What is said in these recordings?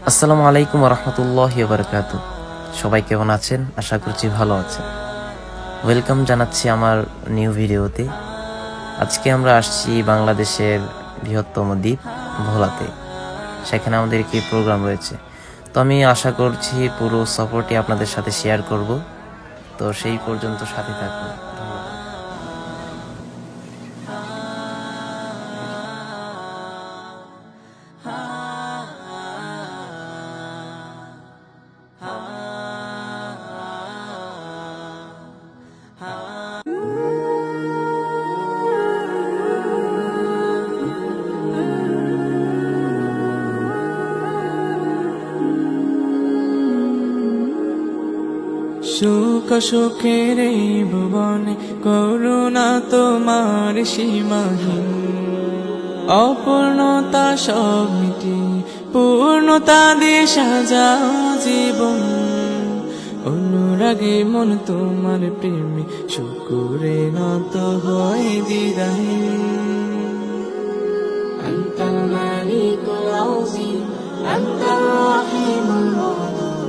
আসসালামু আলাইকুম রহমতুল্লাহি ওয়া বারাকাতুহু। সবাই কেমন আছেন? আশা করছি ভালো আছেন। ওয়েলকাম জানাচ্ছি আমার নিউ ভিডিওতে। আজকে আমরা আসছি বাংলাদেশের বৃহত্তম দ্বীপ ভোলাতে। সেখানে আমাদের একটি প্রোগ্রাম রয়েছে। তো আমি আশা করছি পুরো সফরটি আপনাদের সাথে শেয়ার করব। তো সেই পর্যন্ত সাথে থাকুন। ধন্যবাদ। সুখ সুখের এই ভুবনে করুণা তোমার সীমাহীন, অপূর্ণতা সব মিটি পূর্ণতা দিয়ে সাজাও জীবন। অনুরাগে মন তোমার প্রেমে শুকুরে নত হয় দ্বিধাহীন। আনতাল মালিকুল আযীম, আনতার রাহিমুল ওয়াদুদ,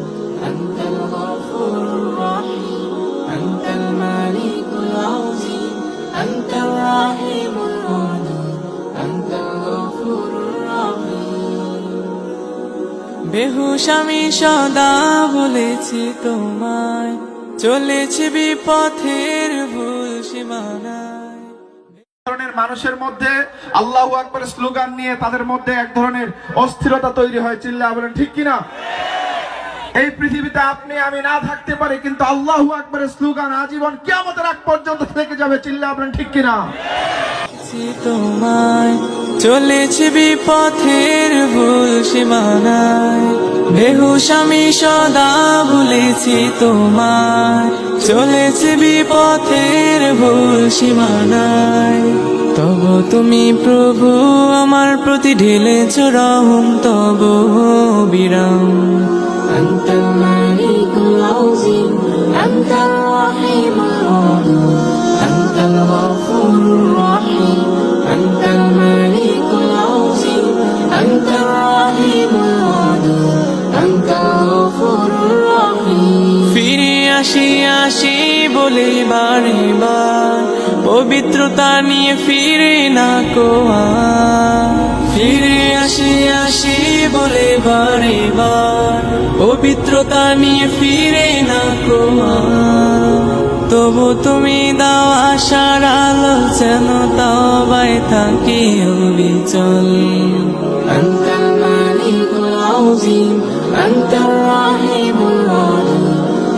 আনতাল গফুরুর রাহিম, আনতাল মালিকুল আযীম, আনতার রাহিমুল ওয়াদুদ, আনতাল গফুরুর রাহিম। বেহুশ আমি সদা বলেছি তোমায়, চলেছি বিপথের ভুল সীমানায়। ধরনের মানুষের মধ্যে আল্লাহু আকবার স্লোগান নিয়ে তাদের মধ্যে এক ধরনের অস্থিরতা তৈরি হয়। চিল্লায়া বলেন ঠিক কিনা? এই পৃথিবীতে আপনি আমি না থাকতে পারি, কিন্তু আল্লাহু আকবারের স্লোগান আজীবন কিয়ামতের আগ পর্যন্ত থেকে যাবে। চিল্লায়া বলেন ঠিক কিনা? তোমায় চলেছি বিপথের ভুল সীমানায়, বেহুশ আমি সদা বলেছি তোমায়, চলেছি বিপথের ভুল সীমানায়। তবু তুমি প্রভু আমার প্রতি ঢেলেছ রহম, তবু বিরাম। আনতাল মালিকুল আযীম, আনতার রাহিমুল ওয়াদুদ, আনতাল গফুরুর রাহিম, আনতাল মালিকুল আযীম, আনতার রাহিমুল ওয়াদুদ, আনতাল গফুরুর রাহিম। ফিরে আসি আসি বলে বারে বার, পবিত্রতা নিয়ে ফিরে না কোয়া। ফিরে আসি আসি বলে বারে বার, পবিত্রতা নিয়ে ফিরে না কোয়া। তবু তুমি দাও আশার আলো, যেন তওবায় থাকি অবিচল। আনতাল মালিকুল আযীম, আনতার রাহিমুল ওয়াদুদ,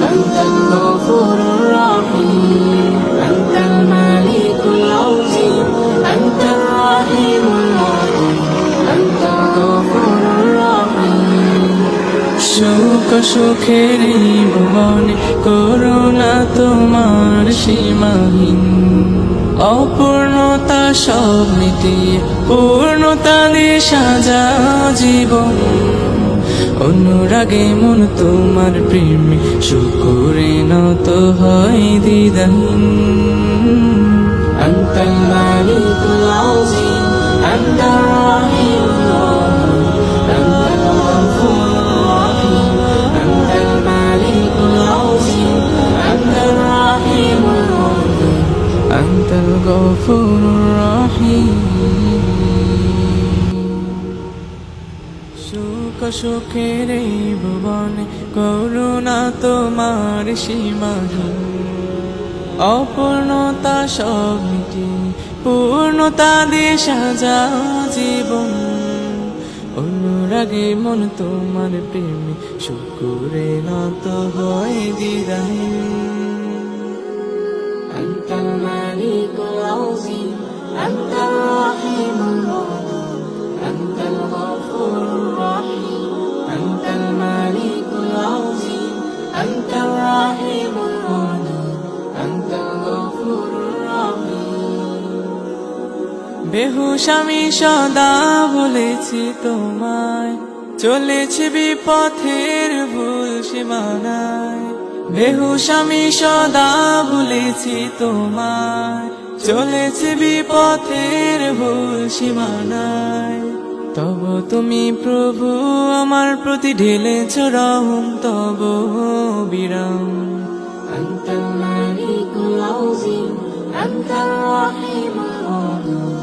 আনতাল গফুরুর রাহিম, আনতাল মালিকুল আযীম, আনতার রাহিমুল ওয়াদুদ, আনতাল গফুরুর রাহিম। সুখ সুখের এই ভুবনে করুণা তোমার সীমাহীন, অপূর্ণতা সব মিটিয়ে পূর্ণতা দিয়ে সাজাও জীবন। অনুরাগে মন তোমার প্রেমে শুকুরে নত হয় দ্বিধাহীন। আনতাল মালিকুল আযীম, আনতার রাহিমুল ওয়াদুদ, আনতাল গফুরুর রাহিম, আনতাল মালিকুল আযীম, আনতার রাহিমুল ওয়াদুদ, আনতাল গফুরুর রাহিম। সুখ সুখের এই ভুবনে করুণা তোমার সীমাহীন, অপূর্ণতা সব মিটি পূর্ণতা দিয়ে সাজাও জীবন। অনুরাগে মন তোমার প্রেমে শুকুরে নত হয় দ্বিধাহীন। আনতাল মালিকুল আযীম, আনতার রাহিমুল ওয়াদুদ, আনতাল গফুরুর রাহিম, আনতাল মালিকুল আযীম, আনতার রাহিমুল ওয়াদুদ, আনতাল গফুরুর রাহিম। বেহুশ আমি সদা বলেছি তোমায়, চলেছি বিপথের ভুল সীমানায়। বেহুশ আমি সদা বলেছি তোমায়, চলেছি বিপথের ভুল সীমানায়। তব তুমি প্রভু আমার প্রতি ঢেলেছ রহম তব বিরাম أنت الملك العظيم أنت الرحيم الودود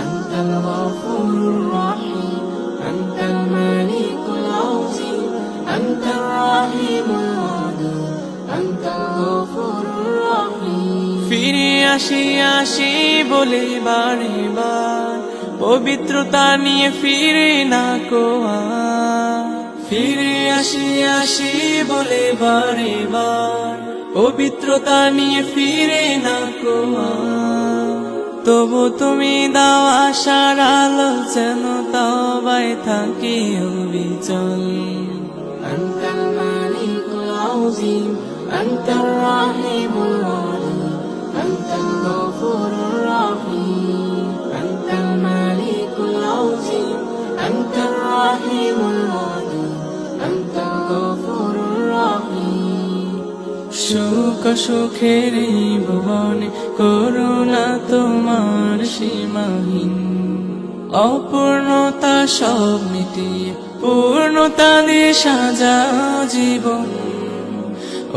أنت الغفور الرحيم أنت الملك العظيم أنت الرحيم الودود أنت الغفور الرحيم ফিরে আসি আসি বলে বারে বার পবিত্রতা নিয়ে ফিরে না কোয়া ফিরে আসি আসি বলে বারে বার পবিত্রতা নিয়ে ফিরে না কোয়া তবু তুমি দাও আশার আলো যেন তওবায় থাকি অবিচল أنت الملك العظيم أنت الرحيم الودود أنت الغفور الرحيم أنت الملك العظيم أنت الرحيم الودود أنت الغفور الرحيم সুখ সুখের এই ভুবনে করুণা তোমার সীমাহীন অপূর্ণতা সব মিটিয়ে পূর্ণতা দিয়ে সাজাও জীবন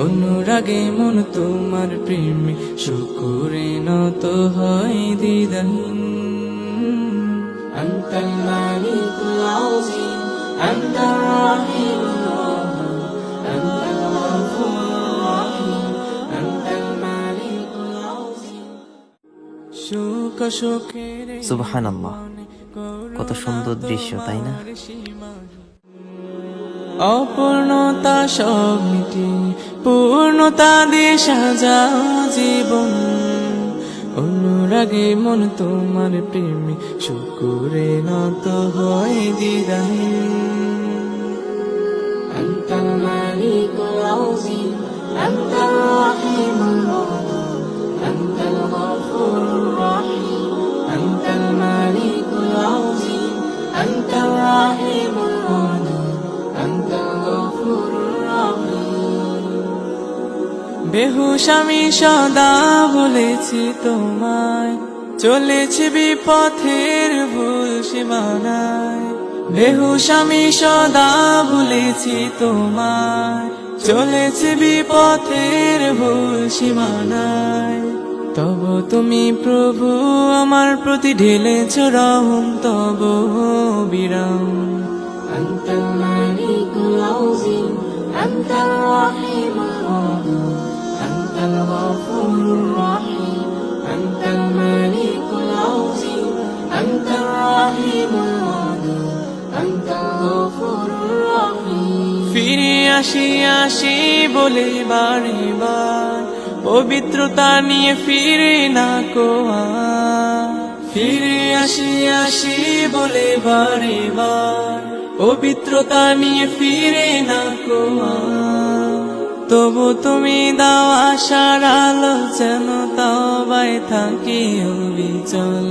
অনুরাগে মন তোমার প্রেমে শুকুরে নত হয় দ্বিধাহীন أنت الملك العظيم أنت الرحيم الودود أنت الغفور الرحيم أنت الملك العظيم সুখ সুখের এই সুবহানাল্লাহ, কত সুন্দর দৃশ্য, তাই না? অপূর্ণতা সব মিটিয়ে পূর্ণতা দিয়ে সাজাও জীবন অনুরাগে মন তোমার প্রেমে শুকুরে নত হয় দ্বিধাহীন أنت الملك العظيم أنت الرحيم الودود أنت الغفور الرحيم أنت الملك العظيم أنت الرحيم الودود أنت الغفور الرحيم বেহুশ আমি সদা বলেছি তোমায় চলেছি বিপথের ভুল সীমানায় বেহুশ আমি সদা বলেছি তোমায় চলেছি বিপথের ভুল সীমানায় তব তুমি প্রভু আমার প্রতি ঢেলেছ রহম তব বিরাম أنت الملك العظيم أنت الرحيم الودود أنت الغفور الرحيم أنت الملك العظيم أنت الرحيم الودود أنت الغفور الرحيم ফিরে আসি আসি বলে বারে বার পবিত্রতা নিয়ে ফিরে না কোয়া ফিরে আসি আসি বলে বারে বার পবিত্রতা নিয়ে ফিরে না কোয়া তবু তুমি দাও আশার আলো যেন তওবায় থাকি অবিচল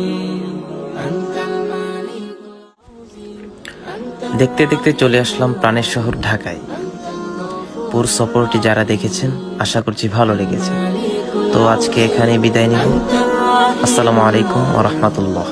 أنت الملك العظيم أنت দেখতে দেখতে চলে আসলাম প্রাণের শহর ঢাকায়। পুরো সফরটি যারা দেখেছেন আশা করছি ভালো লেগেছে। তো আজকে এখানে বিদায় নিব। আসসালামু আলাইকুম ওয়া রাহমাতুল্লাহ।